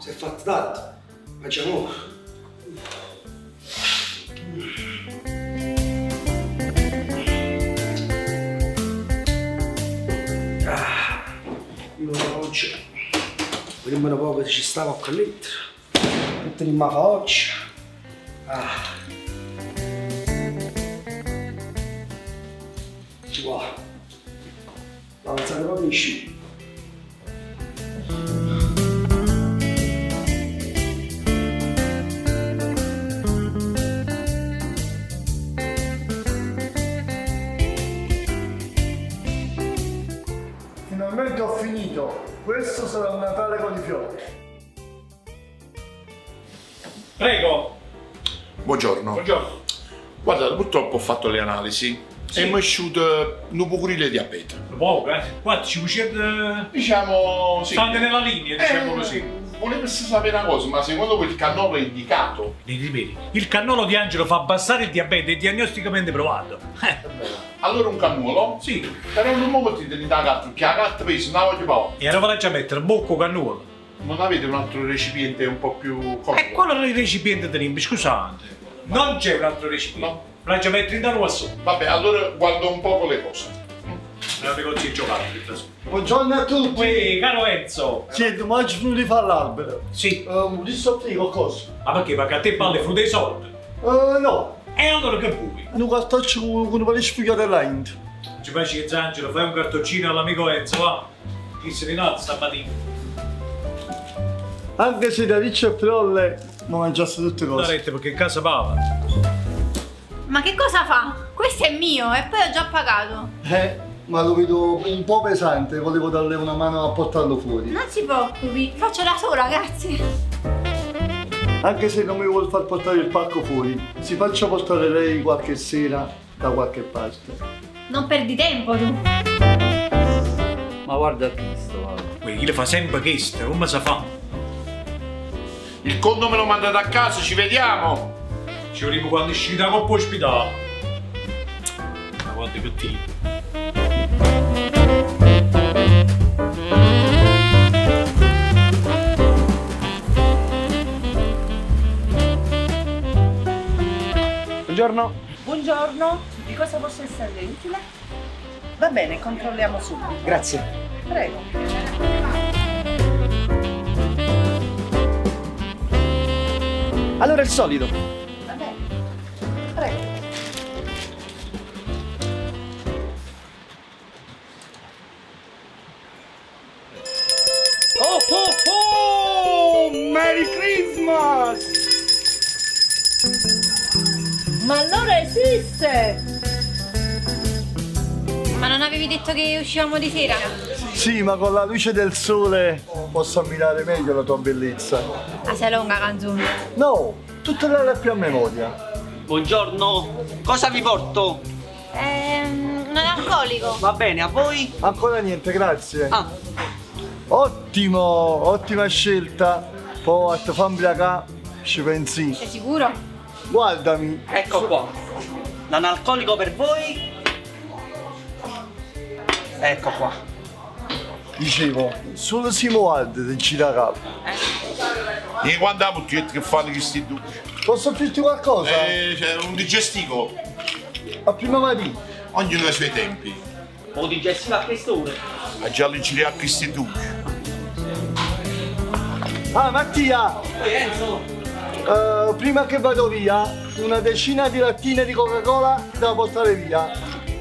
si è fatto tanto. Facciamo. Oggi vediamo un po' se ci stava qua dentro. Metteremo a oggi. Ci va. Avanzare proprio in sci. Finalmente ho finito. Questo sarà un Natale con i fiori. Prego. Buongiorno. Buongiorno. Guarda, purtroppo ho fatto le analisi e mi è uscito un pucurile diabete. Poco, Guarda, ci uscite... Diciamo, sì. State nella linea, diciamo così. Volevo sapere una cosa, ma secondo voi il cannolo è indicato? Ripeti, il cannolo di Angelo fa abbassare il diabete, è diagnosticamente provato. Allora un cannolo? Sì. Però non mi potete dare la carta, perché la carta pesa, non la voglio fare. E allora faccia mettere bocco cannolo. Non avete un altro recipiente un po' più comodo? E quello è il recipiente dell'imbi, scusate. Non c'è un altro recipiente. No. Faccia mettere in da su. Vabbè, allora guardo un po' le cose. Non negozi giocato. Buongiorno a tutti. Uè, caro Enzo. Senti, ma oggi finito di fare l'albero. Sì. Di soffrire qualcosa? Ma perché? Perché a te palle frutta dei soldi. No. E allora che vuoi? Un cartoccio con un po' di sfigate all'int. Ci facci che Angelo, fai un cartoncino all'amico Enzo, va? Chi se ne inalza stamattina? Anche se da riccio e frolle non mangiasse tutte La cose. rete perché in casa pava. Ma che cosa fa? Questo è mio e poi ho già pagato. Ma lo vedo un po' pesante, volevo darle una mano a portarlo fuori. Non si preoccupi, faccio da sola, grazie. Anche se non mi vuol far portare il pacco fuori, si faccia portare lei qualche sera da qualche parte. Non perdi tempo tu. Ma guarda Cristo, guarda. Chi le fa sempre questo, come si fa? Il conto me lo mandate a casa, ci vediamo! Ci vediamo quando esci da coppa ospedale. Ma quanto è cattivo. Buongiorno. Buongiorno, di cosa posso esserle utile? Va bene, controlliamo subito. Grazie. Prego. Allora il solito. Va bene. Prego. Oh oh oh! Merry Christmas! Ma allora esiste! Ma non avevi detto che uscivamo di sera? Sì, ma con la luce del sole posso ammirare meglio la tua bellezza. Ah, sei lunga canzone. No, tutte le più a memoria. Buongiorno. Cosa vi porto? Non è alcolico. Va bene, a voi? Ancora niente, grazie. Ah, Ottimo, ottima scelta. Poi a te fa imbriacare, ci pensi. Sei sicuro? Guardami. ecco qua. L'analcolico per voi. Ecco qua. Dicevo, solo si muove se ci da capo. E quando ha tutti che fanno questi due? Posso offrirti qualcosa? C'è un digestivo, A prima mattina. ognuno ha i suoi tempi. O digestivo a quest'ora. Ha già leggerli a questi due. Ah, Mattia, Poi Enzo. prima che vado via, una decina di lattine di Coca-Cola da portare via.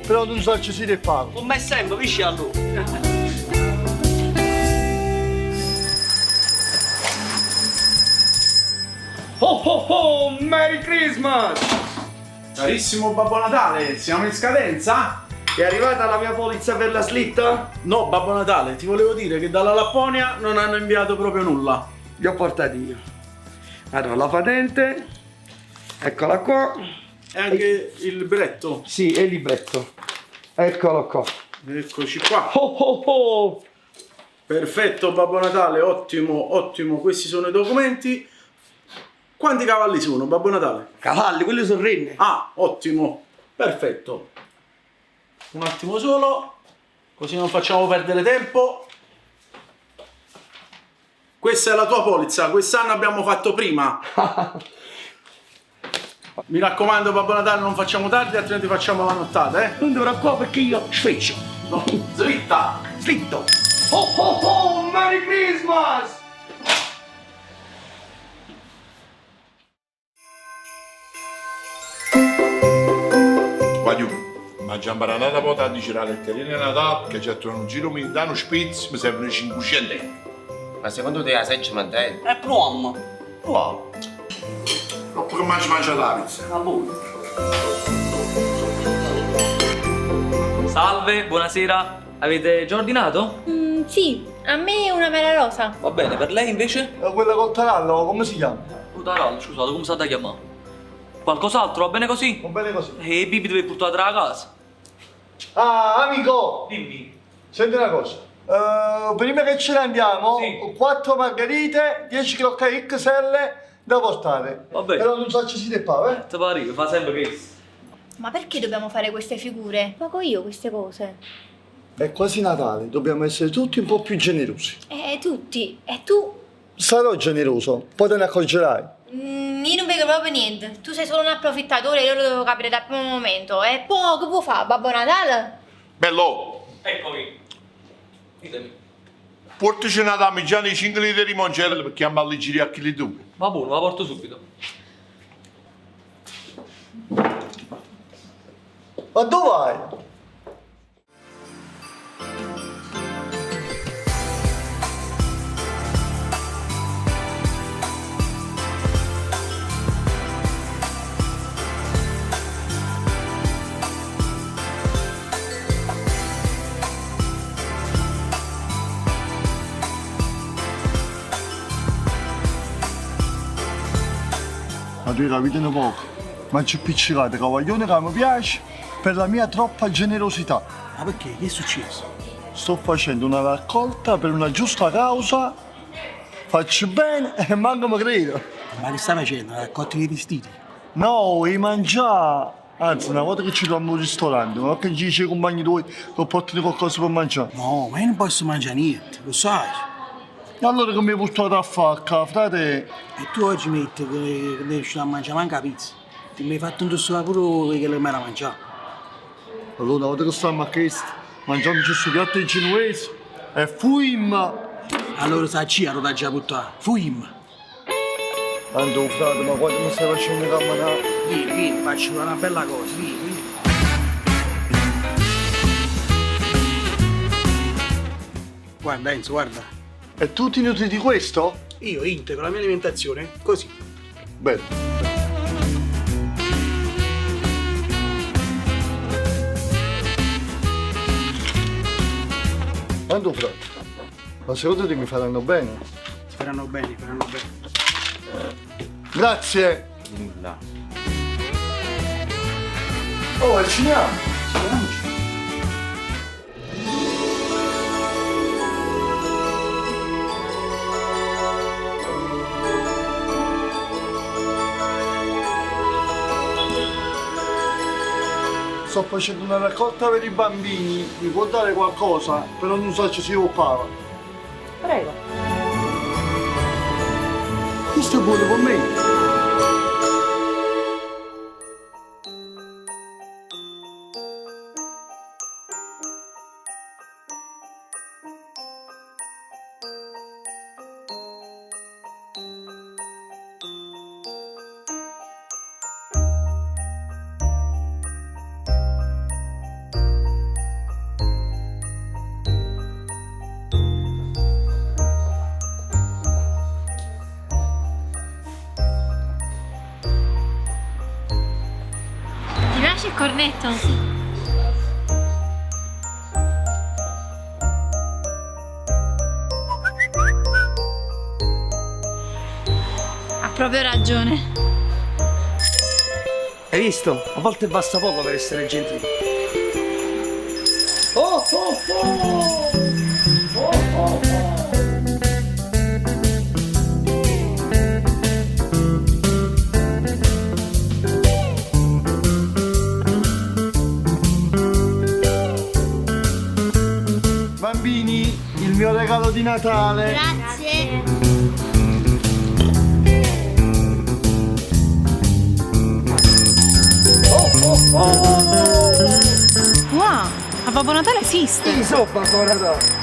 Però non so se si deve pago. Con me sempre, visci allora. Oh oh oh, Merry Christmas! Carissimo Babbo Natale, siamo in scadenza? È arrivata la mia polizza per la slitta? No, Babbo Natale, ti volevo dire che dalla Lapponia non hanno inviato proprio nulla. Li ho portati io. Allora, la patente, eccola qua. E anche il biglietto. Sì, e il libretto. Eccolo qua. Eccoci qua. Oh oh oh! Perfetto, Babbo Natale, ottimo, ottimo. Questi sono i documenti. Quanti cavalli sono, Babbo Natale? Cavalli, quelli sono renne. Ah, ottimo, perfetto. Un attimo solo, così non facciamo perdere tempo. Questa è la tua polizza, quest'anno abbiamo fatto prima. Mi raccomando, Babbo Natale, non facciamo tardi, altrimenti facciamo la nottata, eh? Non ti preoccupare perché io sfreccio. No, dritta! Slitto. Oh oh oh, Merry Christmas! Guagliù, mangiamo banana poi a girare il terreno di Natale, che c'è un giro mi danno spizzi, mi servono 500 euro. Ma secondo te la segge mantiene? È prom. Wow. Troppo che mangia la pizza. Salve, buonasera. Avete già ordinato? Sì, a me una mela rosa. Va bene, per lei invece? Quella col tarallo, come si chiama? Utarallo, scusate, come state a chiamare? Qualcos'altro, va bene così? Va bene così. E i bimbi deve portare a casa. Ah, amico! Dimmi. Senti una cosa. Prima che ce ne andiamo, Sì. 4 margherite, 10 crocchè XL da portare. Va bene. Però non so se si deve fare, Te pare, fa sempre questo. Ma perché dobbiamo fare queste figure? Pago io queste cose. È quasi Natale, dobbiamo essere tutti un po' più generosi. Tutti. E tu? Sarò generoso, poi te ne accorgerai. Io non vedo proprio niente. Tu sei solo un approfittatore, io lo devo capire dal primo momento. E poi che vuoi fare, Babbo Natale? Bello, Eccomi. Ditemi. portaci una damigiana di 5 litri di moncello perché abbiamo alleggerire a chili due. Va buono, la porto subito. Ma dove vai? Ma tu capite un poco, mangio piccicate, cavaglione che mi piace per la mia troppa generosità. Ma perché? Che è successo? Sto facendo una raccolta per una giusta causa, faccio bene e manco mi credo. Ma che stai facendo? Raccolti dei vestiti? No, i mangiare. Anzi, una volta che ci troviamo un ristorante, ma che dici ai compagni tuoi che portano qualcosa per mangiare? No, ma io non posso mangiare niente, lo sai. E allora che mi hai portato a fare, frate? E tu oggi metti che devi uscire a mangiare manca la pizza. Ti mi hai fatto un dosso pure che l'hai mai da mangiare. Allora, una volta che stiamo a questo, mangiamo questo piatto di genovese e fuim. Allora sai ci allora già buttare. Fuim. Tanto, frate, ma quando mi stai facendo camminare? Vieni, faccio una bella cosa, vieni. Guarda Enzo, guarda. E tu ti nutri di questo? Io integro la mia alimentazione così. Bello. Tanto, frate, ma secondo te mi faranno bene? Faranno bene, faranno bene. Grazie! No. Oh, e ciniamo! Sto facendo una raccolta per i bambini, mi può dare qualcosa? Però non so se si occupava. Prego. Questo è buono per me. Ti piace il cornetto? Ha proprio ragione. Hai visto? A volte basta poco per essere gentili. Oh, oh, oh! Bambini, il mio regalo regalo di Natale. Grazie. Wow, ma Babbo Natale esiste! Sì, so, Babbo Natale.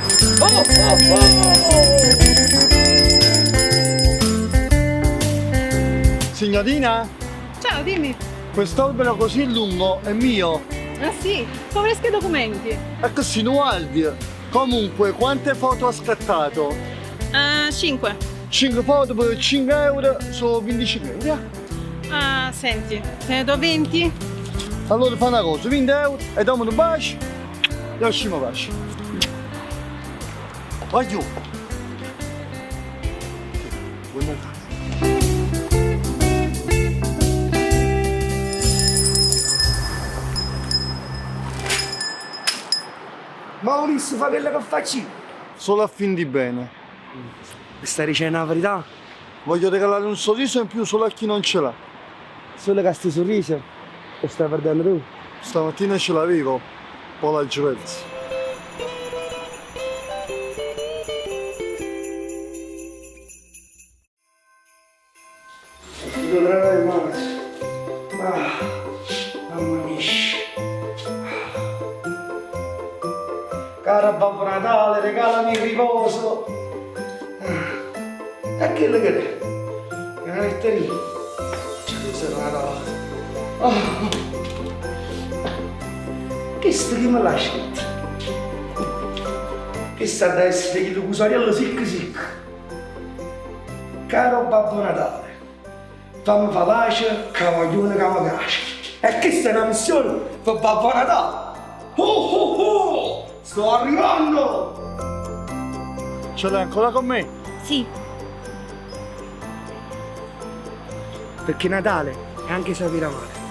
Signorina, Ciao, dimmi. quest'albero così lungo è mio. Ah sì, povresti documenti. E così nualdi. Comunque, quante foto ha scattato? 5. 5 foto per 5 euro sono 25 euro. Ah, senti, te ne do 20? Allora fa una cosa, 20 euro e dammi un bacio e usciamo bacio. Vai giù. Buon Natale. Maurizio, fa quello che facci. Solo a fin di bene. Mi stai dicendo la verità? Voglio regalare un sorriso in più solo a chi non ce l'ha. Solo che sti sorriso lo stai perdendo tu. Stamattina ce l'avevo, poi la Givelzi. Ti dovrai male. Mamma mia. Cara Babbo Natale, regalami il riposo. E che le che è? Una letterina. Scusa Natale. Che sta che me l'ha scritto? Che sta da essere che lo cusariello sic sic. Caro Babbo Natale, fammi fa pace, cavaglione che mi piace. E questa è una missione per Babbo Natale. Sto arrivando! Ce l'hai ancora con me? Sì. Perché Natale è anche sapere amare.